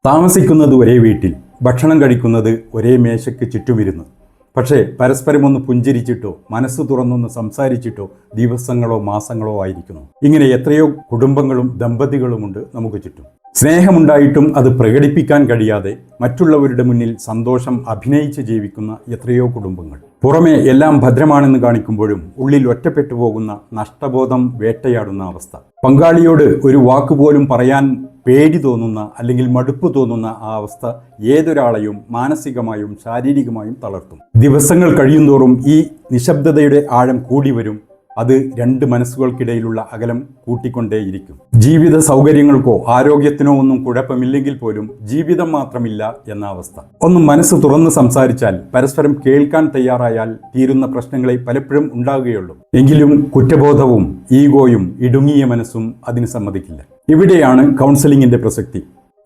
താമസിക്കുന്നത് ഒരേ വീട്ടിൽ, ഭക്ഷണം കഴിക്കുന്നത് ഒരേ മേശയ്ക്ക് ചുറ്റുമിരുന്ന്. പക്ഷേ പരസ്പരം ഒന്ന് പുഞ്ചിരിച്ചിട്ടോ മനസ്സ് തുറന്നൊന്ന് സംസാരിച്ചിട്ടോ ദിവസങ്ങളോ മാസങ്ങളോ ആയിരിക്കുന്നു. ഇങ്ങനെ എത്രയോ കുടുംബങ്ങളും ദമ്പതികളുമുണ്ട് നമുക്ക് ചുറ്റും. സ്നേഹമുണ്ടായിട്ടും അത് പ്രകടിപ്പിക്കാൻ കഴിയാതെ മറ്റുള്ളവരുടെ മുന്നിൽ സന്തോഷം അഭിനയിച്ച് ജീവിക്കുന്ന എത്രയോ കുടുംബങ്ങൾ. പുറമെ എല്ലാം ഭദ്രമാണെന്ന് കാണിക്കുമ്പോഴും ഉള്ളിൽ ഒറ്റപ്പെട്ടു പോകുന്ന നഷ്ടബോധം വേട്ടയാടുന്ന അവസ്ഥ. പങ്കാളിയോട് ഒരു വാക്കുപോലും പറയാൻ പേടി തോന്നുന്ന അല്ലെങ്കിൽ മടുപ്പ് തോന്നുന്ന ആ അവസ്ഥ ഏതൊരാളെയും മാനസികമായും ശാരീരികമായും തളർത്തും. ദിവസങ്ങൾ കഴിയുന്തോറും ഈ നിശബ്ദതയുടെ ആഴം കൂടി വരും. അത് രണ്ട് മനസ്സുകൾക്കിടയിലുള്ള അകലം കൂട്ടിക്കൊണ്ടേയിരിക്കും. ജീവിത സൗകര്യങ്ങൾക്കോ ആരോഗ്യത്തിനോ ഒന്നും കുഴപ്പമില്ലെങ്കിൽ പോലും ജീവിതം മാത്രമില്ല എന്ന അവസ്ഥ. ഒന്ന് മനസ്സ് തുറന്ന് സംസാരിച്ചാൽ, പരസ്പരം കേൾക്കാൻ തയ്യാറായാൽ തീരുന്ന പ്രശ്നങ്ങളെ പലപ്പോഴും ഉണ്ടാകുകയുള്ളൂ. എങ്കിലും കുറ്റബോധവും ഈഗോയും ഇടുങ്ങിയ മനസ്സും അതിന് സമ്മതിക്കില്ല. ഇവിടെയാണ് കൗൺസിലിങ്ങിന്റെ പ്രസക്തി.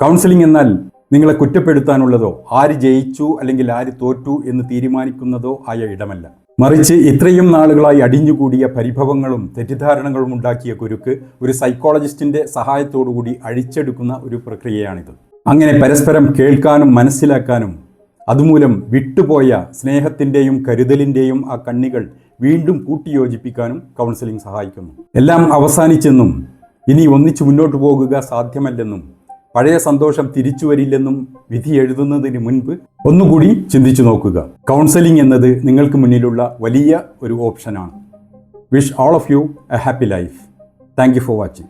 കൗൺസിലിംഗ് എന്നാൽ നിങ്ങളെ കുറ്റപ്പെടുത്താനുള്ളതോ ആര് ജയിച്ചു അല്ലെങ്കിൽ ആര് തോറ്റു എന്ന് തീരുമാനിക്കുന്നതോ ആയ ഇടമല്ല. മറിച്ച് ഇത്രയും നാളുകളായി അടിഞ്ഞുകൂടിയ പരിഭവങ്ങളും തെറ്റിദ്ധാരണകളും ഉണ്ടാക്കിയ കുരുക്ക് ഒരു സൈക്കോളജിസ്റ്റിന്റെ സഹായത്തോടുകൂടി അഴിച്ചെടുക്കുന്ന ഒരു പ്രക്രിയയാണിത്. അങ്ങനെ പരസ്പരം കേൾക്കാനും മനസ്സിലാക്കാനും അതുമൂലം വിട്ടുപോയ സ്നേഹത്തിൻ്റെയും കരുതലിൻ്റെയും ആ കണ്ണികൾ വീണ്ടും കൂട്ടിയോജിപ്പിക്കാനും കൗൺസിലിംഗ് സഹായിക്കുന്നു. എല്ലാം അവസാനിച്ചെന്നും ഇനി ഒന്നിച്ചു മുന്നോട്ട് പോകുക സാധ്യമല്ലെന്നും പഴയ സന്തോഷം തിരിച്ചു വരില്ലെന്നും വിധി എഴുതുന്നതിന് മുൻപ് ഒന്നുകൂടി ചിന്തിച്ചു നോക്കുക. കൗൺസിലിംഗ് എന്നത് നിങ്ങൾക്ക് മുന്നിലുള്ള വലിയ ഒരു ഓപ്ഷനാണ്. Wish all of you a happy life. Thank you for watching.